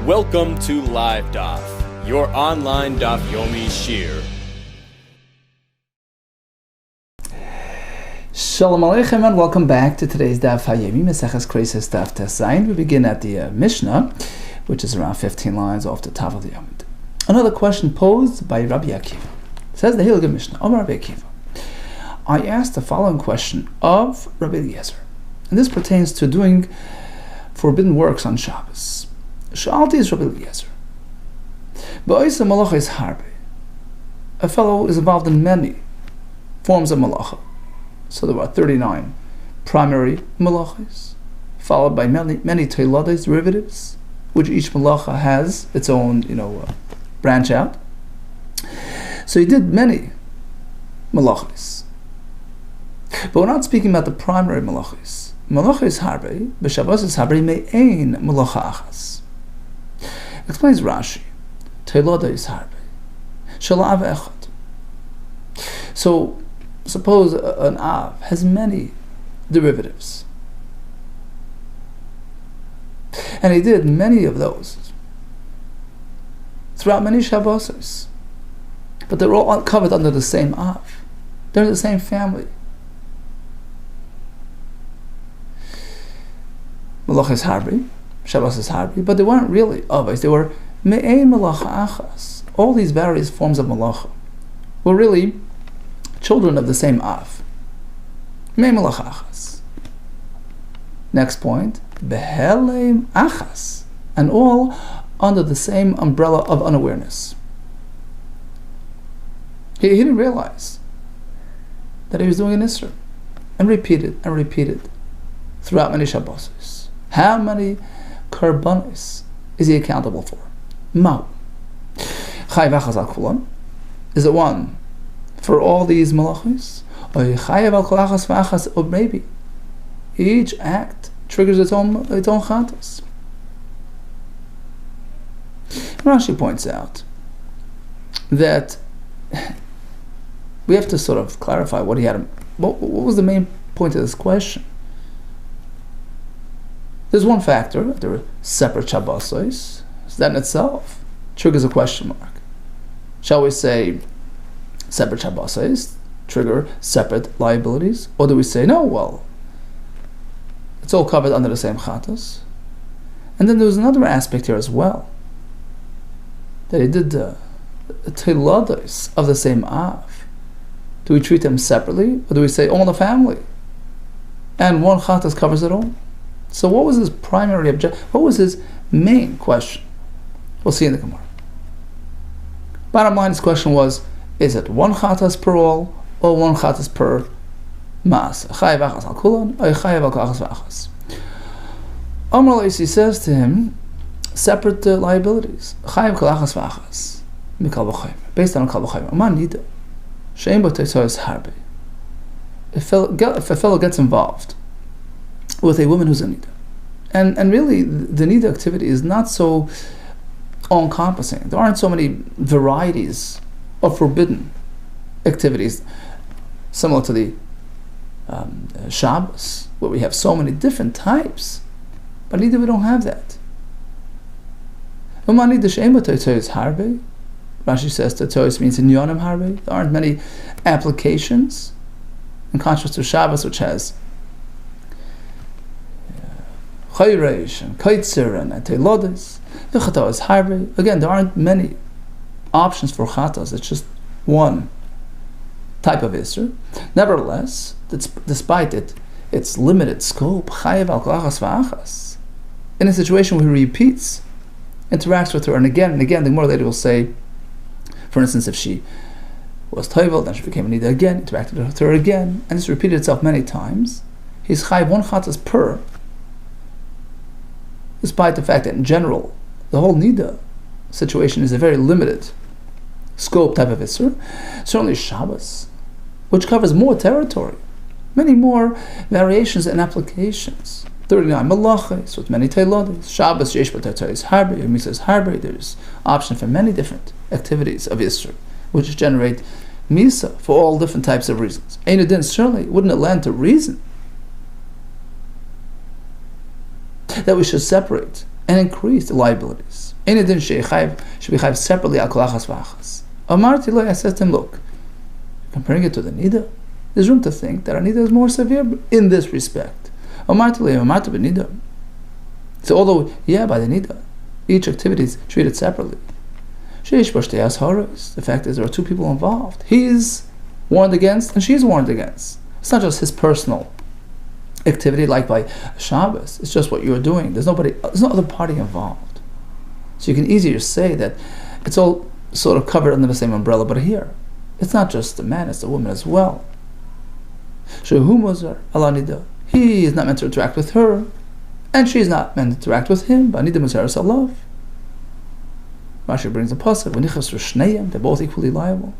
Welcome to LiveDaf, your online Daf Yomi Shir. Shalom Aleichem and welcome back to today's Daf Hayomi, Maseches KEREISOS Daf Tesayin. We begin at the Mishnah, which is around 15 lines off the top of the Yomid. Another question posed by Rabbi Akiva. Says the Hilgah Mishnah, Omar Rabbi Akiva. I asked the following question of Rabbi Eliezer, and this pertains to doing forbidden works on Shabbos. Sha'alti is Rabbi Eliezer. Ba'isa malacha is harbe. A fellow is involved in many forms of malacha. So there are 39 primary malachas, followed by many teilades, derivatives, which each malacha has its own, branch out. So he did many malachas. But we're not speaking about the primary malachas. Malacha is harbe, b'Shabbos is harbe me'ein malacha achas. Explains Rashi, teilada is harbe, shalav echad. So, suppose an av has many derivatives, and he did many of those throughout many Shabbos, but they're all covered under the same av. They're the same family. Malacha is harbe, Shabbos is harbe, but they weren't really avos. They were me'ein malacha achas. All these various forms of malacha were really children of the same av. Me'ein malacha achas. Next point, behelem achas, and all under the same umbrella of unawareness. He didn't realize that he was doing an Isra, and repeated throughout many Shabbos. How many karbanos is he accountable for? Ma'u. Chayav achas al kulan. Is it one for all these malachos? Or chayav al kol achas v'achas, or maybe each act triggers its own chatos. Rashi points out that we have to sort of clarify what he had. What was the main point of this question? There's one factor, there are separate Shabbosos, so that in itself triggers a question mark. Shall we say separate Shabbosos trigger separate liabilities? Or do we say, no, well, it's all covered under the same chatos? And then there's another aspect here as well, that he did the teilados of the same av. Do we treat them separately, or do we say all in the family? And one chatos covers it all? So what was his primary objective? What was his main question? We'll see in the Gemara. Bottom line, his question was, is it one chatas per all, or one chatas per mas? Chayav achas al kulan, or chayav al kol achas v'achas? Amar Laisi says to him, separate liabilities. Chayav kol achas v'achas, mikal v'chayim, based on kal v'chayim. Aman nida, she'en bo teitzoros harbe. If a fellow gets involved with a woman who's a nida, and really the nida activity is not so all-encompassing. There aren't so many varieties of forbidden activities, similar to the Shabbos, where we have so many different types. But nida, we don't have that. Rashi says that Tois means in Yonim Harbe. There aren't many applications, in contrast to Shabbos, which has Chayreish and Kaitzer and Teilodes. The Chatos is harbe. Again, there aren't many options for Chatos. It's just one type of Isser. Nevertheless, despite its limited scope, Chayav al kol achas v'achas, in a situation where he repeats, interacts with her, and again, the Gemara later will say, for instance, if she was toivel, then she became a nida again, interacted with her again, and this repeated itself many times, he's chayav one chatas per, despite the fact that in general, the whole nida situation is a very limited scope type of Isser. Certainly Shabbos, which covers more territory, many more variations and applications. 39 malachos with many teilados. Shabbos yesh b'teitzoros harbe, Misas harbe. There's option for many different activities of Isser, which generate misa for all different types of reasons. Ein Adin certainly wouldn't lend to reason that we should separate and increase the liabilities. Any din should be chayv separately al kol achas v'achas. Amarti lo, I said to him, look, comparing it to the nida, there's room to think that our nida is more severe in this respect. Amarti lo, amarti b'nida. So although, by the nida, each activity is treated separately. The fact is there are two people involved. He is warned against and she is warned against. It's not just his personal activity like by Shabbos. It's just what you're doing. There's no other party involved. So you can easier say that it's all sort of covered under the same umbrella, but here, it's not just the man, it's the woman as well. He is not meant to interact with her, and she is not meant to interact with him. Rashi brings a pasuk, they're both equally liable.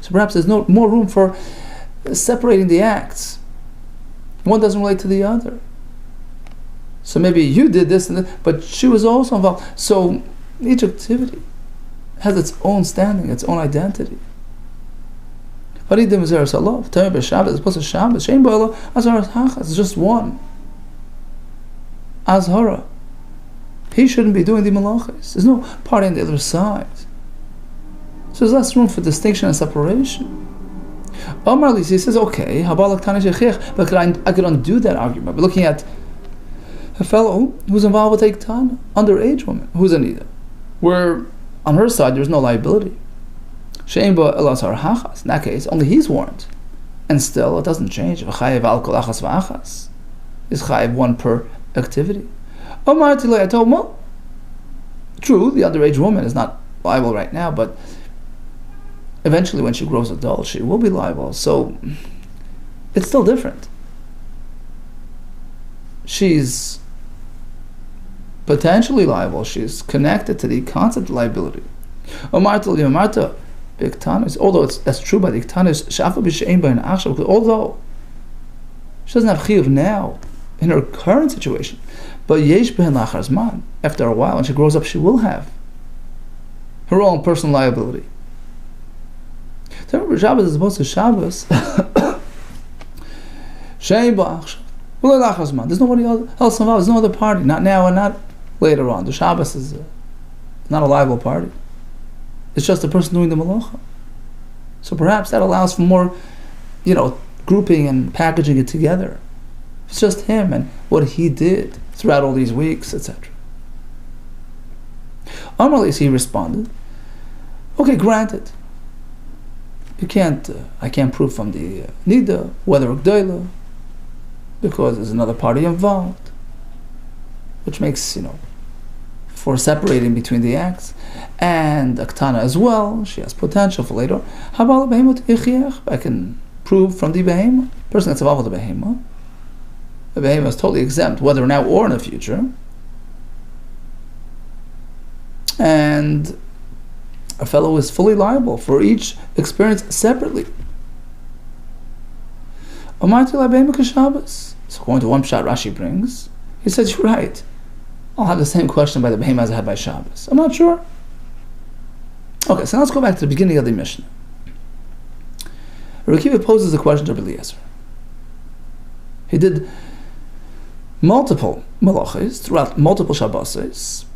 So perhaps there's no more room for separating the acts. One doesn't relate to the other. So maybe you did this and that, but she was also involved. So each activity has its own standing, its own identity. It's just one. Azhara. He shouldn't be doing the malachis. There's no party on the other side. So there's less room for distinction and separation. Omar Lisi says, okay, but I could undo that argument by looking at a fellow who's involved with a Iktana, underage woman, who's a Nida, where on her side there's no liability. In that case, only he's warned. And still, it doesn't change. Is chayiv one per activity. I told him, well, true, the underage woman is not liable right now, but eventually when she grows adult, she will be liable. So, it's still different. She's potentially liable. She's connected to the concept of liability. Although that's true by the Iktanis, although she doesn't have chiyuv now in her current situation, but after a while, when she grows up, she will have her own personal liability. Remember, Shabbos is supposed to Shabbos. There's nobody else involved. There's no other party. Not now and not later on. The Shabbos is not a liable party. It's just the person doing the malacha. So perhaps that allows for more, grouping and packaging it together. It's just him and what he did throughout all these weeks, etc. Amarlis, he responded, okay, granted. I can't prove from the Nida whether Gdoila, because there's another party involved, which makes, for separating between the acts, and Aktana as well, she has potential for later. I can prove from the Behema, person that's involved with the Behema. The Behema is totally exempt, whether now or in the future. And a fellow is fully liable for each experience separately. So according to one pshat Rashi brings, he says, you're right. I'll have the same question by the Behema as I had by Shabbos. I'm not sure. Okay, so now let's go back to the beginning of the Mishnah. Rabbi Akiva poses a question to Rabbi Eliezer. He did multiple malachos throughout multiple Shabbos.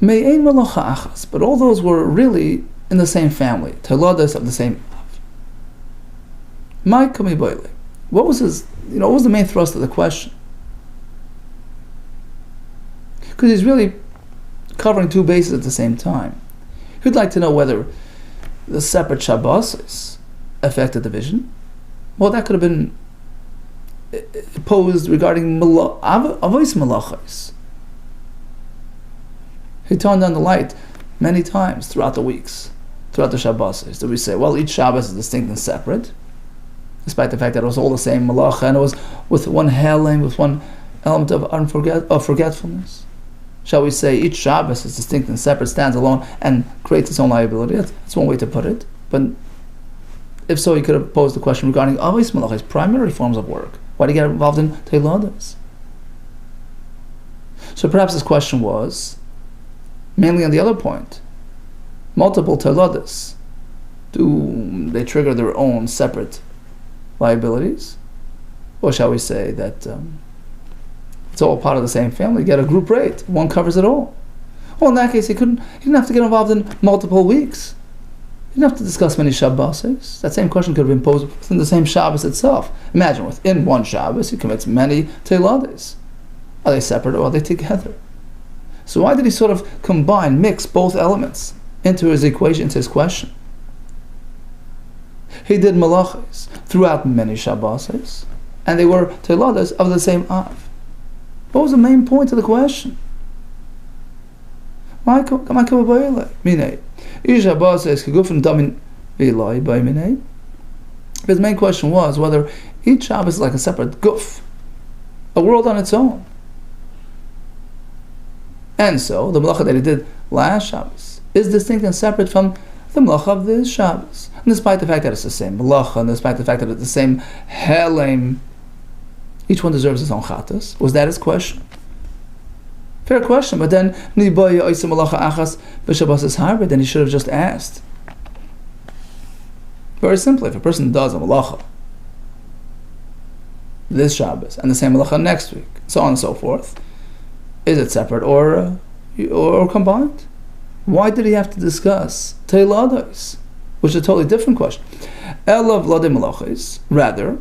Me'ein malacha achas, but all those were really in the same family, teladas of the same av. My kami boile. What was what was the main thrust of the question? Because he's really covering two bases at the same time. He'd like to know whether the separate Shabbos affected the vision. Well, that could have been posed regarding avois malachos. He turned on the light many times throughout the weeks, throughout the Shabbos. Do we say, well, each Shabbos is distinct and separate, despite the fact that it was all the same malacha and it was with one heling, with one element of forgetfulness? Shall we say each Shabbos is distinct and separate, stands alone, and creates its own liability? That's one way to put it. But if so, he could have posed the question regarding avois malachos, primary forms of work. Why do you get involved in teiladas? So perhaps his question was mainly on the other point. Multiple teiladas, do they trigger their own separate liabilities? Or shall we say that It's all part of the same family. You get a group rate. One covers it all. Well, in that case, he didn't have to get involved in multiple weeks. He didn't have to discuss many Shabbos. That same question could have been posed within the same Shabbos itself. Imagine within one Shabbos, he commits many Teilades. Are they separate or are they together? So why did he sort of mix both elements into his equation, into his question? He did malachos throughout many Shabbos, and they were Teilades of the same Av. What was the main point of the question? If his main question was whether each Shabbos is like a separate guf, a world on its own. And so, the malacha that he did last Shabbos is distinct and separate from the malacha of this Shabbos. And despite the fact that it's the same malacha, and despite the fact that it's the same helem, each one deserves his own chatas. Was that his question? Fair question, but then then he should have just asked. Very simply, if a person does a malacha this Shabbos and the same malacha next week, so on and so forth, is it separate or combined? Why did he have to discuss Teilades, which is a totally different question? Elav Lade Malachis, rather,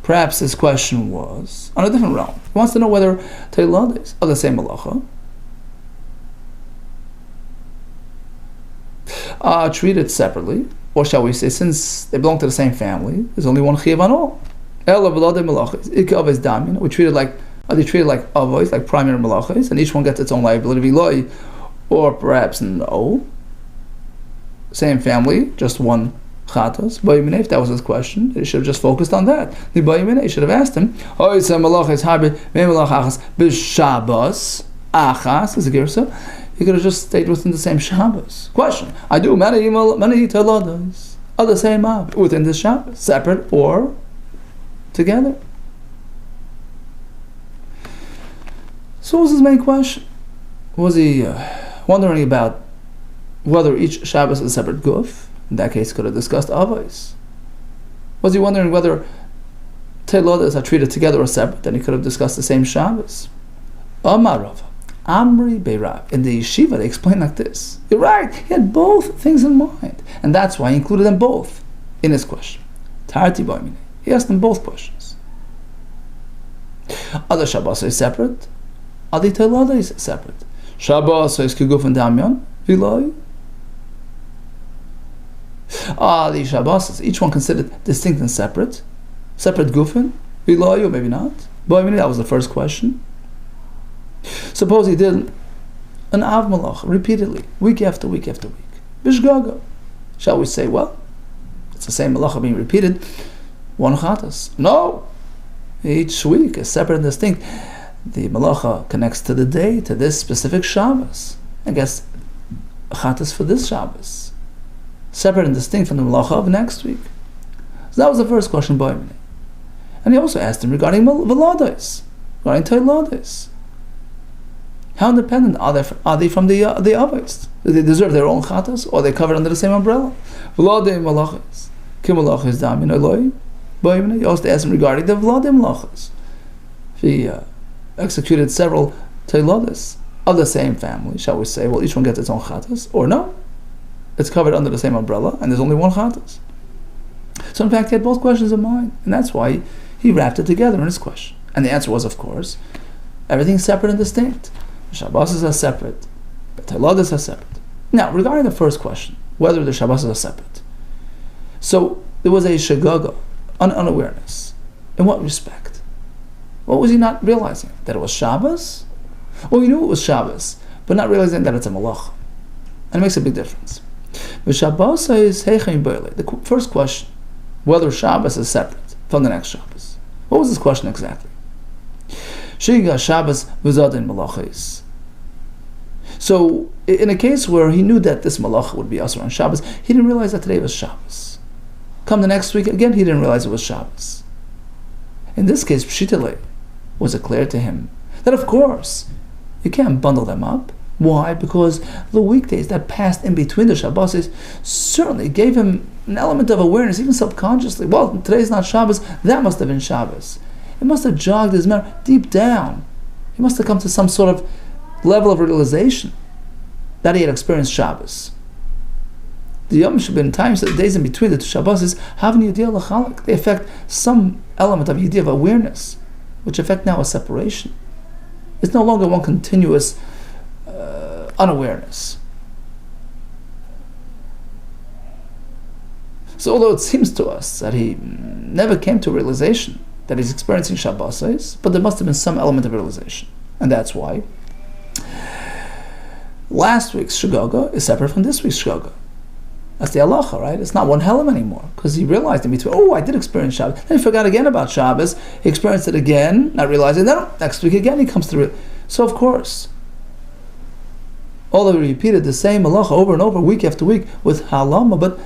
perhaps his question was on a different realm. He wants to know whether Teilades are the same malacha, treated separately, or shall we say, since they belong to the same family, there's only one chiyuv on all. Elav Lade Malachis, Ika Avos Damin, are they treated like avos, like primary malachos, and each one gets its own liability, or perhaps no, same family, just one chatos. If that was his question, he should have just focused on that. He should have asked him, he could have just stayed within the same Shabbos. Question: I do many Teilades of the same Av within this Shabbos, separate or together. So what was his main question? Was he wondering about whether each Shabbos is a separate guf? In that case, he could have discussed avos. Was he wondering whether Teilades are treated together or separate? Then he could have discussed the same Shabbos. Amar Rav, Amri Beirav. In the yeshiva, they explain like this. You're right, he had both things in mind. And that's why he included them both in his question. Tarti Boimine. He asked them both questions. Are the Shabbos separate? Are the Teilades separate? Shabbos is kiguf and damyan, viloi. Are the Shabbos each one considered distinct and separate gufin, viloi, or maybe not? But I mean, that was the first question. Suppose he did an Av Malach repeatedly, week after week after week. Bishgaga. Shall we say, well, it's the same Malacha being repeated, one chatas? No. Each week is separate and distinct. The malacha connects to the day, to this specific Shabbos. I guess chatas for this Shabbos, separate and distinct from the malacha of next week. So that was the first question by me. And he also asked him regarding velades, regarding Teilades. How independent are they from the avos? Do they deserve their own chatas, or are they covered under the same umbrella? Velade malachas, kim malachas damin eloi. He also asked him regarding the velade malachas. He executed several Teilades of the same family, shall we say, well, each one gets its own chatas, or no, it's covered under the same umbrella, and there's only one chatas. So in fact, he had both questions in mind, and that's why he wrapped it together in his question. And the answer was, of course, everything's separate and distinct. The Shabbos are separate, the Teilades are separate. Now, regarding the first question, whether the Shabbos are separate, so there was a shagaga, unawareness. In what respect? What was he not realizing? That it was Shabbos? Well, he knew it was Shabbos, but not realizing that it's a malach. And it makes a big difference. The Shabbos is the first question, whether Shabbos is separate from the next Shabbos. What was his question exactly? Shiga Shabbos v'zadin malachis. So, in a case where he knew that this malach would be asur on Shabbos, he didn't realize that today was Shabbos. Come the next week, again, he didn't realize it was Shabbos. In this case, pshitale, was it clear to him that, of course, you can't bundle them up. Why? Because the weekdays that passed in between the Shabbos certainly gave him an element of awareness, even subconsciously. Well, today's not Shabbos, that must have been Shabbos. It must have jogged his memory deep down He must have come to some sort of level of realization that he had experienced Shabbos. The Yom Shabbat times, the days in between the two Shabbos, have an Yediyah L'chalak. They affect some element of Yediyah of awareness, which affect now a separation. It's no longer one continuous unawareness. So although it seems to us that he never came to a realization that he's experiencing Shabbos, but there must have been some element of realization. And that's why last week's Shagaga is separate from this week's Shagaga. That's the halacha, right? It's not one helam anymore, because he realized in between, I did experience Shabbos. Then he forgot again about Shabbos. He experienced it again, not realizing, then next week again he comes to it. So of course, although he repeated the same halacha over and over, week after week, with halama, but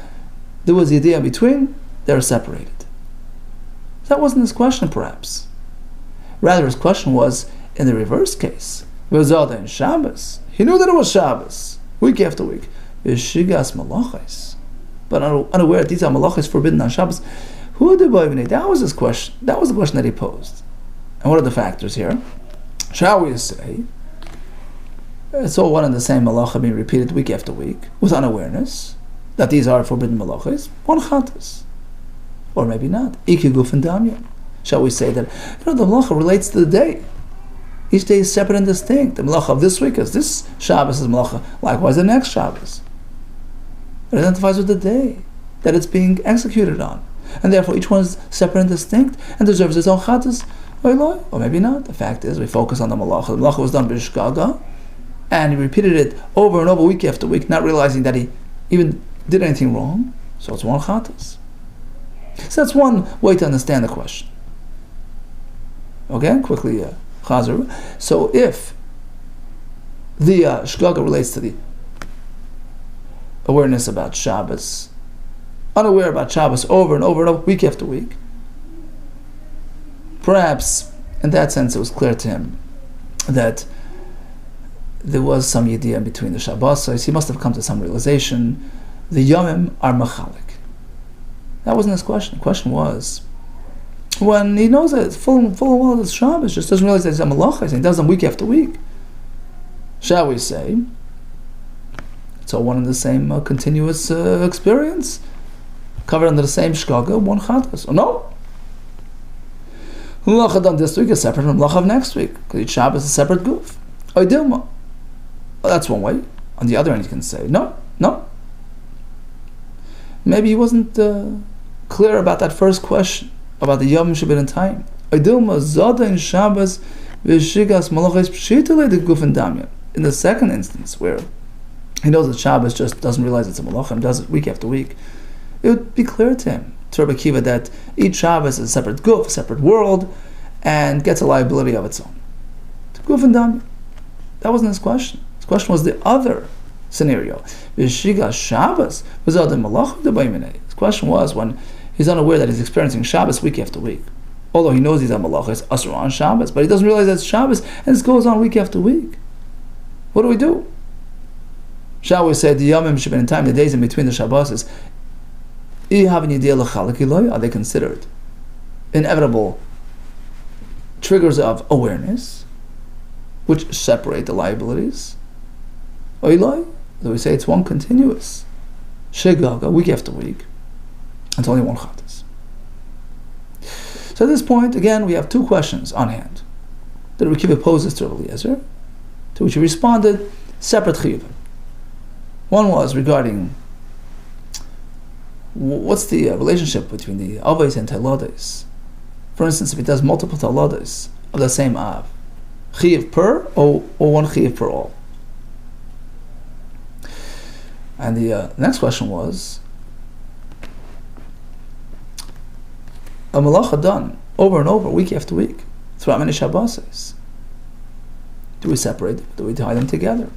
there was the idea in between, they're separated. That wasn't his question, perhaps. Rather, his question was, in the reverse case, V'zada in Shabbos. He knew that it was Shabbos, week after week. V'shigas malachos. But unaware that these are malachos forbidden on Shabbos. That was his question. That was the question that he posed. And what are the factors here? Shall we say, it's all one and the same malacha being repeated week after week, with unawareness, that these are forbidden malachos, one chatas. Or maybe not. Iki guf and damyan. Shall we say that, the malacha relates to the day. Each day is separate and distinct. The malacha of this week is this Shabbos is malacha. Likewise, the next Shabbos. It identifies with the day that it's being executed on. And therefore, each one is separate and distinct and deserves its own chatas. Or maybe not. The fact is, we focus on the malacha. The malacha was done b'shgaga, and he repeated it over and over, week after week, not realizing that he even did anything wrong. So it's one chatas. So that's one way to understand the question. Okay, quickly, Chazar. So if the shgaga relates to the awareness about Shabbos, unaware about Shabbos over and over and over, week after week, perhaps in that sense it was clear to him that there was some idea in between the Shabbos, so he must have come to some realization. The Yomim are machalik. That wasn't his question. The question was, when he knows that it's full and well it's Shabbos, just doesn't realize that it's a malacha, and he does them week after week. Shall we say, it's all one and the same continuous experience, covered under the same shkaga, one chatas. Oh no! Malacha done this week is separate from malacha of next week, because each Shabbos is a separate goof. Oidilma. Well, that's one way. On the other hand, you can say, no. Maybe he wasn't clear about that first question, about the Yom Shabbat in time. Oidilma zada in Shabbos v'shigas malachos pshitale de guf and damyan. In the second instance, where he knows that Shabbos just doesn't realize it's a malach and does it week after week, it would be clear to him, to Rabbi Akiva, that each Shabbos is a separate guf, a separate world, and gets a liability of its own. To guf and damyan. That wasn't his question. His question was the other scenario. V'shigas Shabbos v'zada malach de b'yminei. His question was when he's unaware that he's experiencing Shabbos week after week. Although he knows these are malachos asur on Shabbos, but he doesn't realize that it's Shabbos, and this goes on week after week. What do we do? Shall we say the Yomim Shabbat in time, the days in between the Shabbos, are they considered inevitable triggers of awareness, which separate the liabilities? Or do we say it's one continuous shegaga, week after week? It's only one chatas. So at this point, again, we have two questions on hand that Rabbi Akiva poses to Rabbi Eliezer, to which he responded separate chiyuvim. One was regarding what's the relationship between the avos and talodes. For instance, if he does multiple talodes of the same av, chiyuv per or one chiyuv per all. And the next question was, a malacha done over and over, week after week, throughout many Shabbos, do we separate them? Do we tie them together?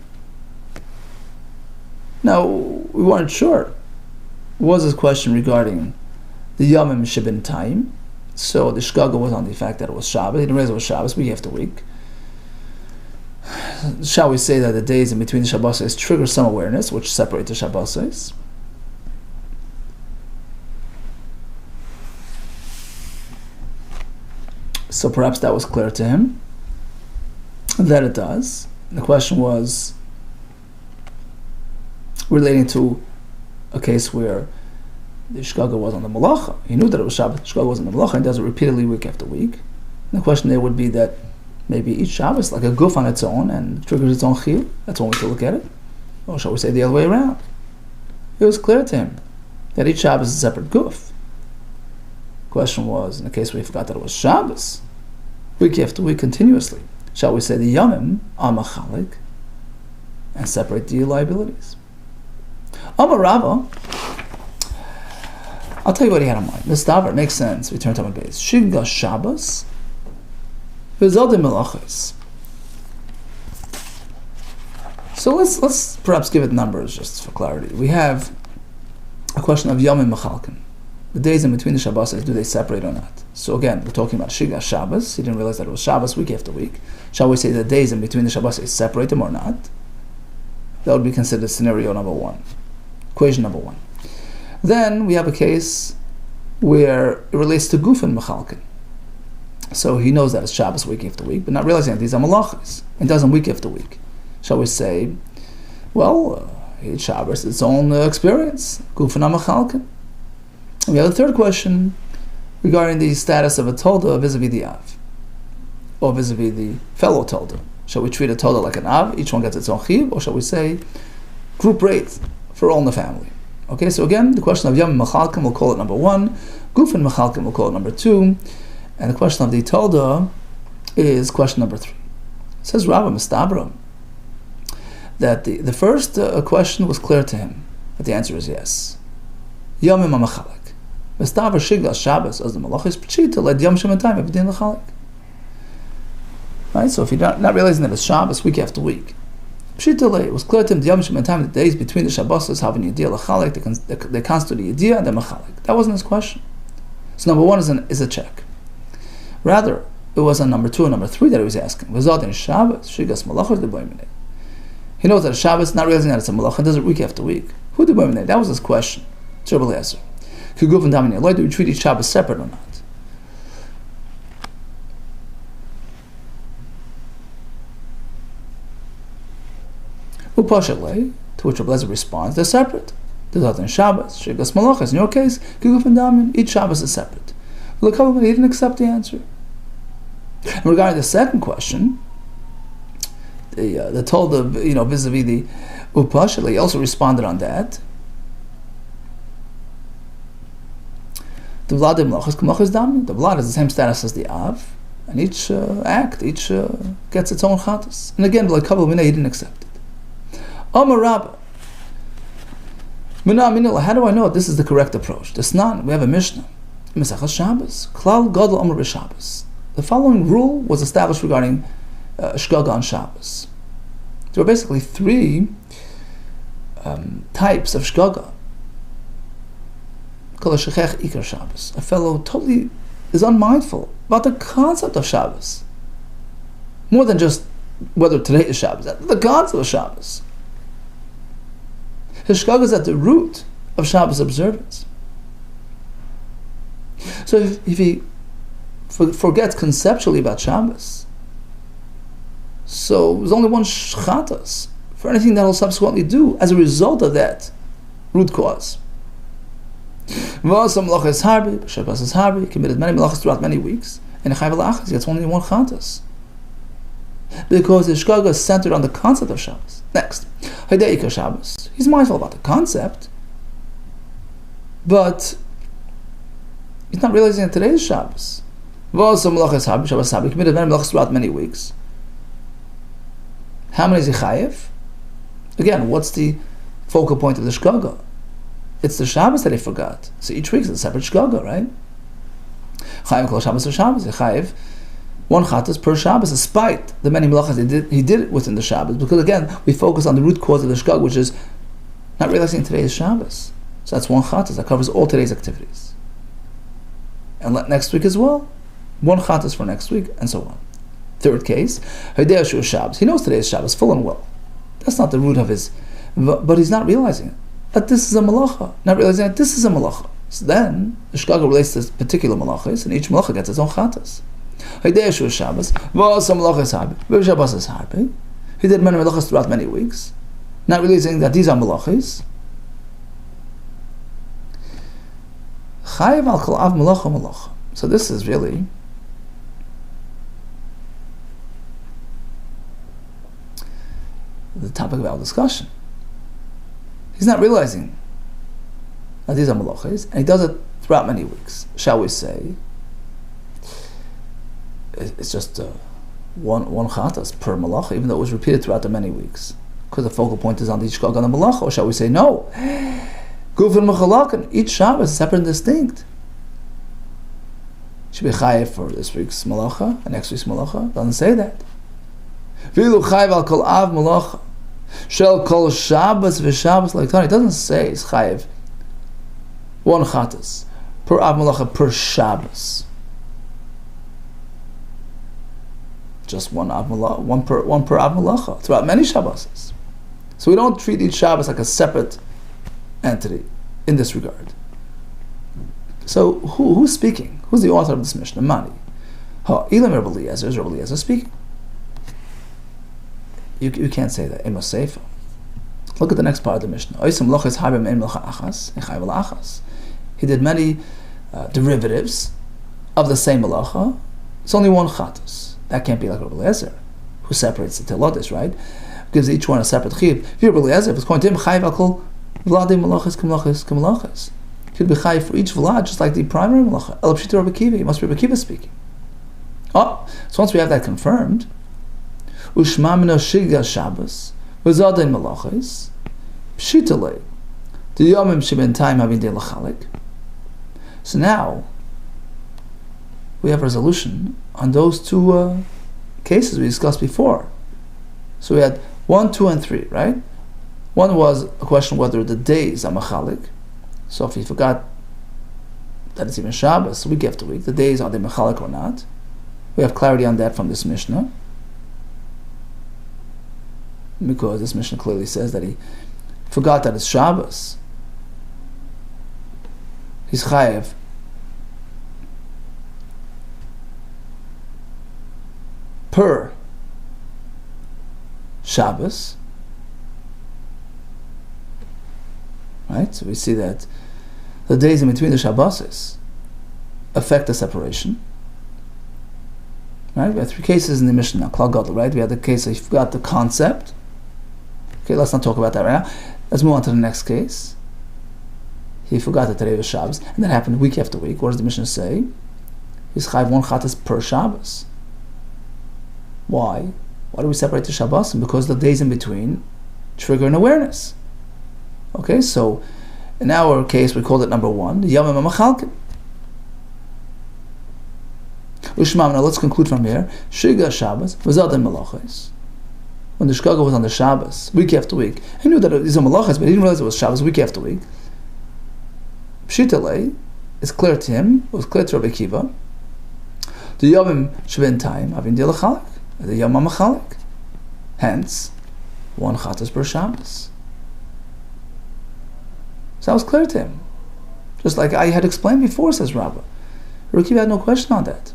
Now, we weren't sure. Was his question regarding the Yomim Shabbat time? So the shkaga was on the fact that it was Shabbos. He didn't realize it was Shabbos week after week. Shall we say that the days in between the Shabbos trigger some awareness, which separate the Shabbos? So perhaps that was clear to him. That it does. And the question was relating to a case where the shgaga was on the malacha. He knew that it was Shabbos, shgaga was on the malacha, and does it repeatedly week after week. And the question there would be that maybe each Shabbos, like a guf on its own, and triggers its own chiyuv. That's one way to look at it. Or shall we say the other way around? It was clear to him that each Shabbos is a separate guf. The question was, in the case where he forgot that it was Shabbos, week after week continuously, shall we say the yomim are machalik and separate the liabilities? Amar Rava, I'll tell you what he had in mind. Mistaver, it makes sense. We turn to Talmud base. Shiga Shabbos, v'zodim melachos. So let's perhaps give it numbers just for clarity. We have a question of yomim machalkin. The days in between the Shabbos, do they separate or not? So again, we're talking about Shiga Shabbos. He didn't realize that it was Shabbos week after week. Shall we say the days in between the Shabbos separate them or not? That would be considered scenario number one. Equation number one. Then we have a case where it relates to Guf and Mechalkin. So he knows that it's Shabbos week after week, but not realizing that these are malachas, and does them week after week. Shall we say, well, each Shabbos its own experience, Guf and Mechalkin. And we have the third question regarding the status of a tolda vis-a-vis the Av, or vis-a-vis the fellow tolda. Shall we treat a tolda like an Av, each one gets its own chiyuv, or shall we say group rate for all in the family? Okay, so again, the question of Yom Mechalkim, we'll call it number one, Guf and Mechalkim, we'll call it number two, and the question of the tolda is question number three. It says Rabbi Mistabra that the first question was clear to him, but the answer is yes. Yomim Mechalek. Mistaver Shigla Shabbos as the Malachis Pchita led Yom Shem time every day in the Chalek. Right, so if you're not realizing that it's Shabbos week after week, Pshita it was clear to him the Yom Shem time, the days between the Shabbos having Yediyah Lachalek, they constitute the Yediyah and the Machalek. That wasn't his question. So number one is a check. Rather, it was on number two and number three that he was asking. V'zad in Shabbos Shigas Malachos the Boiminei. He knows that it's Shabbos, not realizing that it's a Malach, and does it week after week. Who the Boiminei? That was his question. Triple answer. Do we treat each Shabbos separate or not? Upashalei, to which Rabbi Lezer responds, they're separate. There's nothing Shabbos, Shigas Malachas. In your case, Kiguf and Damin, each Shabbos is separate. He didn't accept the answer. And regarding the second question, the told vis-a-vis the Upashalei, he also responded on that. The Vlad the Vlad is the same status as the Av, and each gets its own chatas. And again, like Kabbalah Minah, he didn't accept it. Amar Rabba, how do I know this is the correct approach? We have a Mishnah, Mesachas Shabbos, Klal Gadol Amar B'Shabbos. The following rule was established regarding Shgaga on Shabbos. There were basically three types of Shgaga. A fellow totally is unmindful about the concept of Shabbos. More than just whether today is Shabbos, the concept of Shabbos. His shgaga is at the root of Shabbos observance. So if he forgets conceptually about Shabbos, so there's only one chatas for anything that he'll subsequently do as a result of that root cause. Shabbos is harbi, committed many melachas throughout many weeks, and he gets only one chatas. Because his shgaga is centered on the concept of Shabbos. Next, Hadeika Shabbos. He's mindful about the concept, but he's not realizing that today is Shabbos. Shabbos harbi, committed many melachas throughout many weeks. How many is he chayev? Again, what's the focal point of the shgaga? It's the Shabbos that he forgot. So each week is a separate shgaga, right? Chayev kol Shabbos or Shabbos. Chayev one chatas per Shabbos, despite the many melachas he did it within the Shabbos. Because again, we focus on the root cause of the shgaga, which is not realizing today is Shabbos. So that's one chatas that covers all today's activities. And next week as well, one chatas for next week, and so on. Third case, Hadeya Shabbos. He knows today is Shabbos full and well. That's not the root of his, but he's not realizing it. That this is a malacha, not realizing that this is a malacha. So then, the shgaga relates to particular malachas, and each malacha gets its own chatas. Shabbos, Shabbos harbe. He did many melachos throughout many weeks, not realizing that these are melachos. Chayiv al kol av melacha melacha. So this is really the topic of our discussion. He's not realizing that these are melachos, and he does it throughout many weeks. Shall we say it's just one chatas per malacha, even though it was repeated throughout the many weeks, because the focal point is on the shkag on the malacha? Or shall we say no? Guf and mechalakan, each Shabbos is separate and distinct. Should be chayiv for this week's malacha and next week's malacha. Doesn't say that. Vilu chayiv al kol av malacha shel kol Shabbos v'Shabbos like Tani. It doesn't say it's chayiv one chatas per av malacha per Shabbos. Just one per av malacha throughout many Shabbos. So we don't treat each Shabbos like a separate entity in this regard. So who's speaking? Who's the author of this Mishnah? Mani. Elam Rabbi Eliezer is Rabbi Eliezer speaking. You can't say that. Emos Sefer. Look at the next part of the Mishnah. He did many derivatives of the same malacha. It's only one chatos. That can't be like Rabbi Eliezer, who separates the telodis, right? Gives each one a separate chiv. If you're Rabbi Eliezer, if it's going to him, chayiv akol v'ladei malachas k'malachas. He'd be chayiv for each vlad, just like the primary malacha. El pshita Rabbi Kiva. He must be Rabbi Kiva speaking. So once we have that confirmed, ushma mino shigas Shabbos v'zadei malachas pshita lei the yomim sheben time having de lachalik. So now we have resolution on those two cases we discussed before. So we had 1, 2, and 3, right? One was a question whether the days are machalik. So if he forgot that it's even Shabbos, week after week, the days, are they machalik or not? We have clarity on that from this Mishnah, because this Mishnah clearly says that he forgot that it's Shabbos. He's chayev per Shabbos, right? So we see that the days in between the Shabbos affect the separation, right? We have 3 cases in the Mishnah, Klal Gadol, right? We had the case that he forgot the concept. Okay, let's not talk about that right now. Let's move on to the next case. He forgot that today was Shabbos, and that happened week after week. What does the Mishnah say? He's chayiv 1 chatas per Shabbos. Why? Why do we separate the Shabbos? Because the days in between trigger an awareness. Okay, so in our case we called it number 1, the Yomim HaMachalkim. Now let's conclude from here. Shiga Shabbos was out in Malachos. When the Shkaga was on the Shabbos, week after week, he knew that these are Malachos, but he didn't realize it was Shabbos week after week. Pshitale is clear to him, it was clear to Rabbi Kiva. The Yomim Shvin time having Dil Chalik. The Yom HaMachalik. Hence, 1 chatas per Shabbos. So that was clear to him. Just like I had explained before, says Rabbah. Rabbi Kiva had no question on that.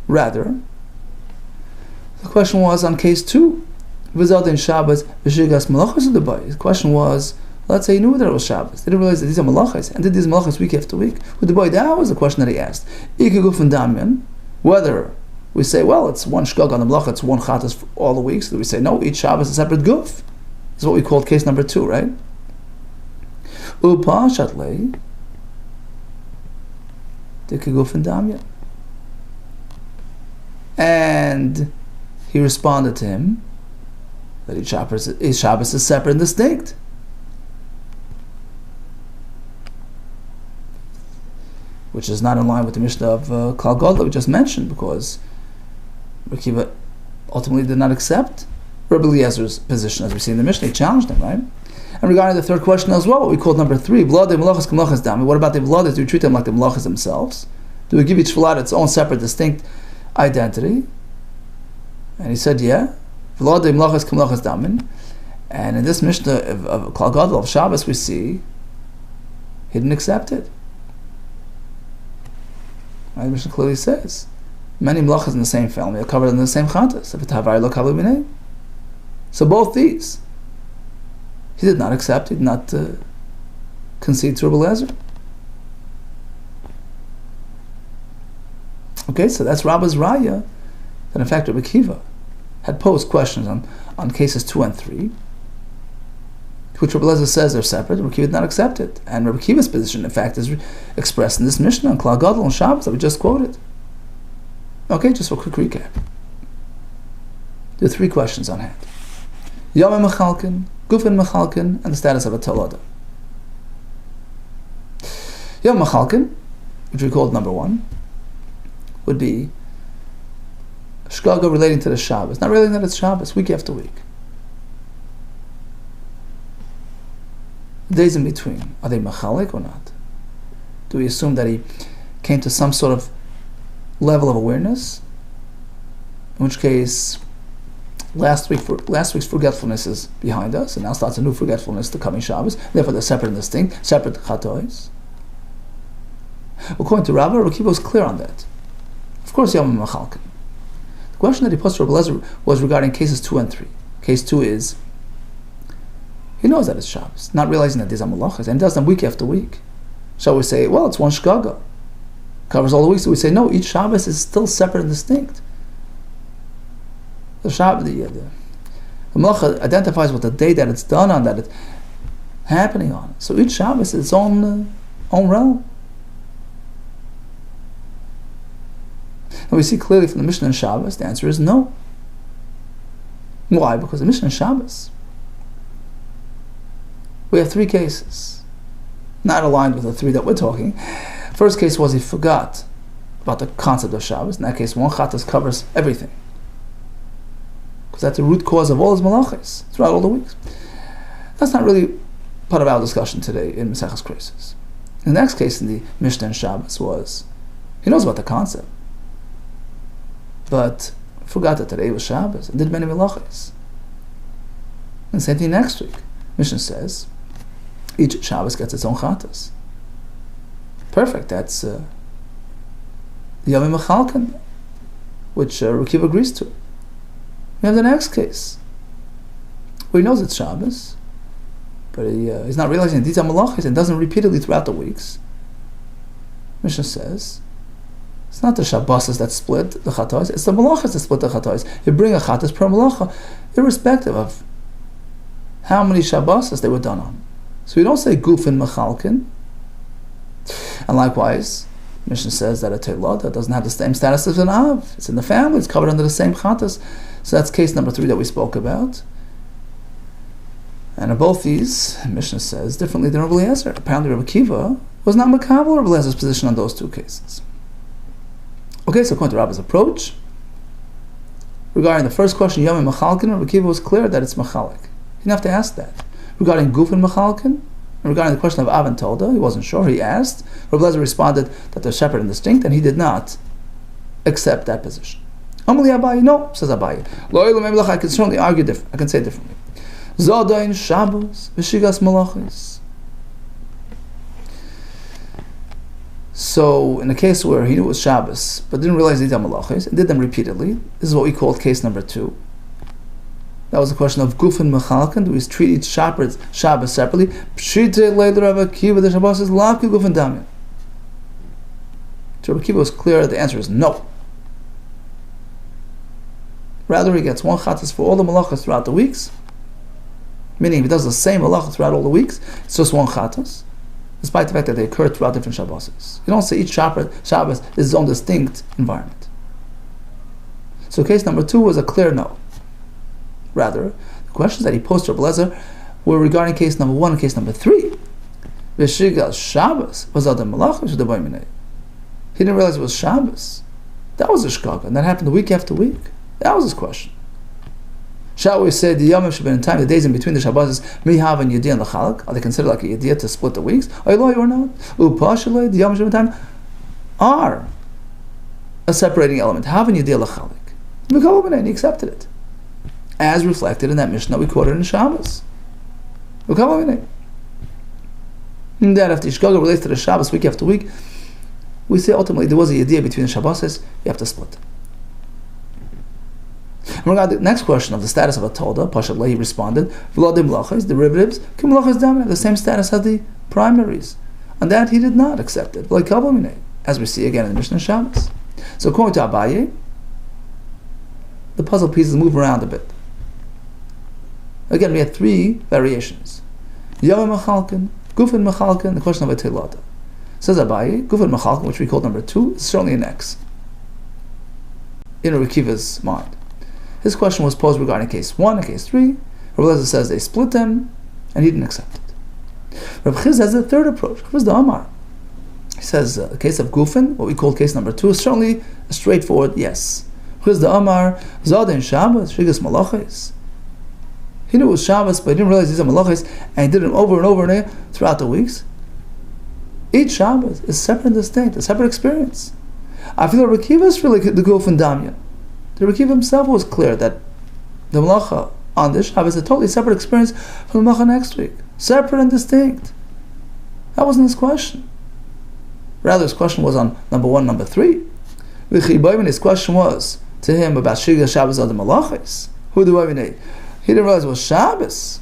Rather, the question was on case 2. The question was, let's say he knew that it was Shabbos. They didn't realize that these are malachas, and did these malachas week after week. With the boy, that was the question that he asked. Whether we say, well, it's 1 shkag on the malacha, it's 1 chatas for all the weeks. Do we say, no, each Shabbos is a separate guf? This is what we called case number 2, right? Upa shatlei dikaguf and damya. And he responded to him that each Shabbos is separate and distinct. Which is not in line with the Mishnah of Klal Gadol that we just mentioned, because Rabbi Kiva ultimately did not accept Rabbi Eliezer's position, as we see in the Mishnah. He challenged him, right? And regarding the third question as well, what we called number 3, what about the Vladas? Do we treat them like the Malachas themselves? Do we give each Vlad its own separate, distinct identity? And he said, yeah. And in this Mishnah of Klal Gadol of Shabbos, we see he didn't accept it. Right? The Mishnah clearly says many melachas in the same family are covered in the same chatas. If it's havar lo kavli b'nei. So both these, he did not accept. He did not concede to Rebbe Eliezer. Okay, so that's Rabba's raya. That in fact Rebbe Akiva had posed questions on cases 2 and 3, which Rebbe Eliezer says are separate. Rebbe Akiva did not accept it, and Rebbe Akiva's position, in fact, is expressed in this Mishnah on Klal Gadol and Shabbos that we just quoted. Okay, just for a quick recap. There are 3 questions on hand: Yom Mechalkin, Gufin Mechalkin, and the status of a Tolada. Yom Mechalkin, which we called number 1, would be shkaga relating to the Shabbos, not relating that it's Shabbos, week after week. The days in between, are they machalik or not? Do we assume that he came to some sort of level of awareness? In which case, last week's forgetfulness is behind us, and now starts a new forgetfulness the coming Shabbos. Therefore, they're separate and distinct, separate chatois. According to Rabbi Akiva was clear on that. Of course, Yom Mechalkin. The question that he posed to Rebbe Eliezer was regarding cases 2 and 3. Case 2 is, he knows that it's Shabbos, not realizing that these are malachas, and does them week after week. Shall we say, well, it's one shkaga, covers all the weeks? So we say, no, each Shabbos is still separate and distinct. The malacha identifies with the day that it's done on, that it's happening on. So each Shabbos is its own realm. And we see clearly from the Mishnah and Shabbos, the answer is no. Why? Because the Mishnah and Shabbos, we have 3 cases, not aligned with the 3 that we're talking. First case was he forgot about the concept of Shabbos. In that case, one chatas covers everything, because that's the root cause of all his malachas throughout all the weeks. That's not really part of our discussion today in Maseches KEREISOS. The next case in the Mishnah and Shabbos was, he knows about the concept, but forgot that today was Shabbos and did many melachos. And same thing next week. Mishnah says each Shabbos gets its own chatas. Perfect. That's the Yom Mechalkin, which Rebbe Akiva agrees to. We have the next case where he knows it's Shabbos, but he's not realizing that these are melachos and doesn't repeatedly throughout the weeks. Mishnah says it's not the Shabbos that split the chatos, it's the malachas that split the chatos. You bring a chatos per malacha, irrespective of how many Shabbos they were done on. So you don't say gufin mechalkin. And likewise, Mishnah says that a teilada doesn't have the same status as an av. It's in the family, it's covered under the same chatos. So that's case number 3 that we spoke about. And in both these, Mishnah says differently than Rebbe Eliezer. Apparently Rebbe Akiva was not makabel Rebbe Eliezer's position on those 2 cases. Okay, so according to Rabbi's approach, regarding the first question, Yom Mechalkin, Rebbe Akiva was clear that it's Mechalik. He didn't have to ask that. Regarding Gufin Mechalkin, and regarding the question of Av and Tolda, he wasn't sure. He asked. Rebbe Eliezer responded that they're separate and distinct, and he did not accept that position. Amali Abaye, no, says Abaye. I can certainly argue different. I can say differently. Zodain Shabbos v'shigas malachis. So, in a case where he knew it was Shabbos, but didn't realize these are malachis, and did them repeatedly, this is what we called case number 2. That was the question of Gufin Mechalkin. Do we treat each Shabbos separately? Pshite leider Rebbe Akiva, the Shabbos is Lavki Gufin Damya. To Rebbe Akiva was clear, the answer is no. Rather, he gets one chatas for all the malachas throughout the weeks, meaning if he does the same malacha throughout all the weeks, it's just one chatas, despite the fact that they occur throughout different Shabbos. You don't say each Shabbos is its own distinct environment. So case number 2 was a clear no. Rather, the questions that he posed to Rebbe Eliezer were regarding case number 1 and case number 3. V'shigas Shabbos was adam malachim sh'daboy minei. He didn't realize it was Shabbos. That was a shkaga, and that happened week after week. That was his question. Shall we say the yomim should be in time, the days in between the Shabbos, mihav and yediyah and the chalak, are they considered like a yediyah to split the weeks? Or not? Upashalei, the yomim should be in time, are a separating element. Hav and yediyah l'chalak. And he accepted it, as reflected in that Mishnah we quoted in Shabbos. And that if the shkaga relates to the Shabbos week after week, we say ultimately there was a idea between the Shabbos, you have to split. And regarding the next question of the status of a Tolda, Pashat he responded, V'ladim Melachos, derivatives, Kim Melachos Damin, the same status as the primaries. On that he did not accept it, like Kavamine, as we see again in the Mishnah Shabbos. So according to Abaye, the puzzle pieces move around a bit. Again, we had three variations. Yom Mechalkin, Gufin Mechalkin, the question of a Telada. Says Abaye, Gufin Mechalkin, which we call number 2, is certainly an X in Rekiva's mind. His question was posed regarding case 1 and case 3. Rabbi Eliezer says they split them, and he didn't accept it. Rabbi Chiz has a third approach. Where's the Amar? He says the case of Gufin, what we call case number 2, is certainly a straightforward yes. Where's the Amar? Zadin Shabbos, Shigas Malachis. He knew it was Shabbos, but he didn't realize these are Malachis, and he did them over and over and over throughout the weeks. Each Shabbos is separate and distinct, a separate experience. I feel Rabbi Akiva is really the Gufin Damya. The Rabbi Akiva himself was clear that the Malacha on this Shabbos is a totally separate experience from the Malacha next week. Separate and distinct. That wasn't his question. Rather, his question was on number 1, number 3. His question was to him about Shigas Shabbos of the Malachis. Who do I mean? He didn't realize it was Shabbos,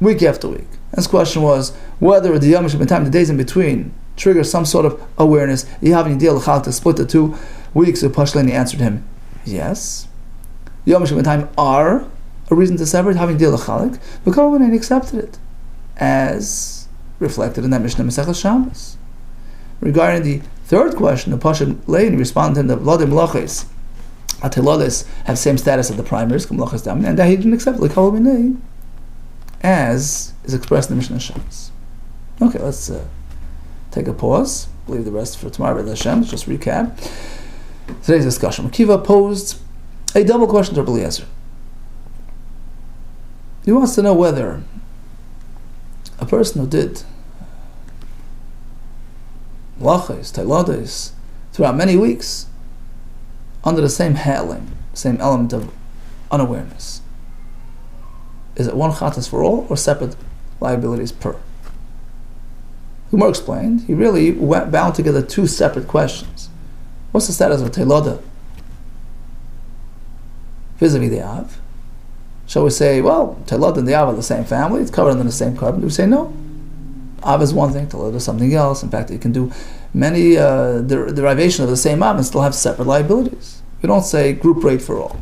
week after week. And his question was whether the Yom Shabbat time, the days in between, trigger some sort of awareness. You have any deal to split the 2 weeks? So Pashlani answered him, yes. Yom Shabbat time are a reason to separate, having deal l'chalik. But Kavamine accepted it, as reflected in that Mishnah Masechah Shabbos. Regarding the third question, the Pashat Lein responded to him that Vladim Melachos, Atelades have same status as the primaries, Melachos Damin, and that he didn't accept it, Kavamine, as is expressed in the Mishnah Shabbos. Okay, let's take a pause. Leave the rest for tomorrow. Hashem. Just recap today's discussion. Akiva posed a double question to Rabbi Eliezer. He wants to know whether a person who did Melachos, Teilades, throughout many weeks, under the same hailing, same element of unawareness, is it one chatas for all or separate liabilities per? Umar explained, he really bound together 2 separate questions. What's the status of Teilada vis-a-vis the Av? Shall we say, well, Teilada and the Av are the same family, it's covered under the same carbon? Do we say no? Av is one thing, Teilada is something else. In fact, you can do many derivation of the same Av and still have separate liabilities. We don't say group rate for all.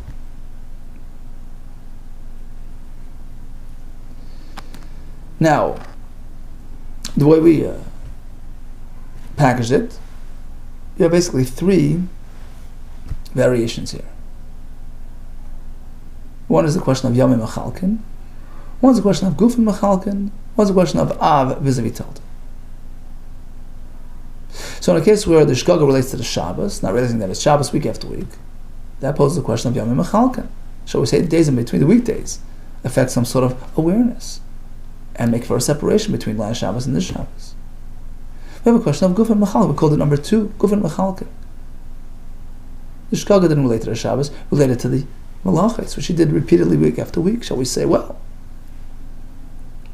Now, the way we packaged it, you have basically 3 variations here. One is the question of Yomim Mechalkin, one is the question of Gufin Mechalkin, one is the question of Av vis-a-vis Telda. So in a case where the Shgaga relates to the Shabbos, not realizing that it's Shabbos week after week, that poses the question of Yomim Mechalkin. Shall we say the days in between the weekdays affect some sort of awareness and make for a separation between last Shabbos and this Shabbos? We have a question of Gufin Mechalkin. We called it number 2, Gufin Mechalkin. The Shkaga didn't relate to the Shabbos, related to the Malachos, which he did repeatedly week after week. Shall we say, well,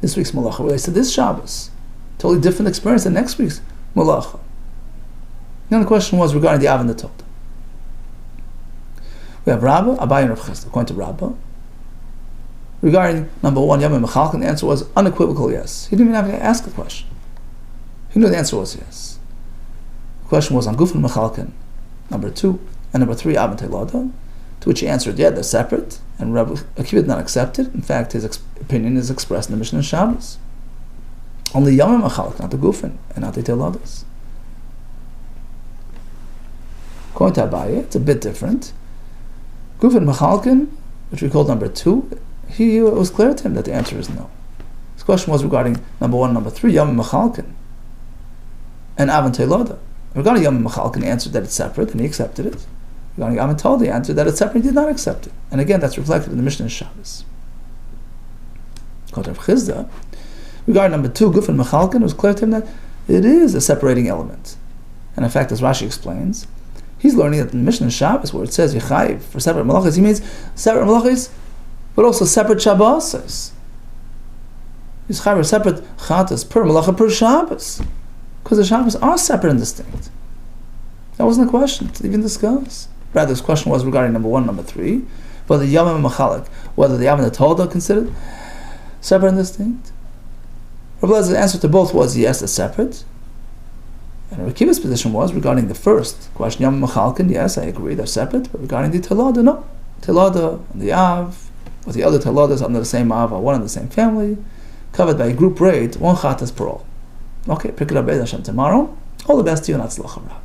this week's Malacha relates to this Shabbos. Totally different experience than next week's Malacha. Then the question was regarding the Av and the Tod. We have Rabbah, Abaye, and Rav Chesed. According to Rabbah, regarding number 1, Yom Mechalkin, the answer was unequivocal yes. He didn't even have to ask the question. He knew the answer was yes. The question was on Gufin Mechalkin, number 2, and number 3, Av and Teilada, to which he answered, yeah, they're separate, and Rabbi Akiva did not accept it. In fact, his opinion is expressed in the Mishnah Shabbos. Only Yom Mechalkin, not the Gufin, and not the Teiladas. According to Abaye, it's a bit different. Gufin Mechalkin, which we called number 2, it was clear to him that the answer is no. His question was regarding number 1 and number 3, Yom Mechalkin, and Av and Teilada. Regarding Yom Mechalkin, he answered that it's separate, and he accepted it. Regarding Av and Teilada, he answered that it's separate, he did not accept it. And again, that's reflected in the Mishnah Shabbos. According to Rav Chizda, regarding number 2, Gufin Mechalkin, it was clear to him that it is a separating element. And in fact, as Rashi explains, he's learning that in the Mishnah Shabbos, where it says Yechayiv for separate malachos, he means separate malachos, but also separate Shabbos. He's chayiv for separate chatas per malacha per Shabbos, because the Shabbos are separate and distinct. That wasn't a question to even discuss. Rather, this question was regarding number 1, number 3, whether the Yavim and Machalik, whether the Yavim and the Talmud are considered separate and distinct. Rabbi Elazar's answer to both was yes, they're separate. And Rabbi Akiva's position was regarding the first question, Yavim and Machalkin, yes, I agree, they're separate, but regarding the Talada, no. Talada and the Av, with the other Taladas under the same Av, are one in the same family, covered by a group rate, 1 Chatas per all. Okay, pick it up Be'ez Hashem tomorrow. All the best to you and Atzlach.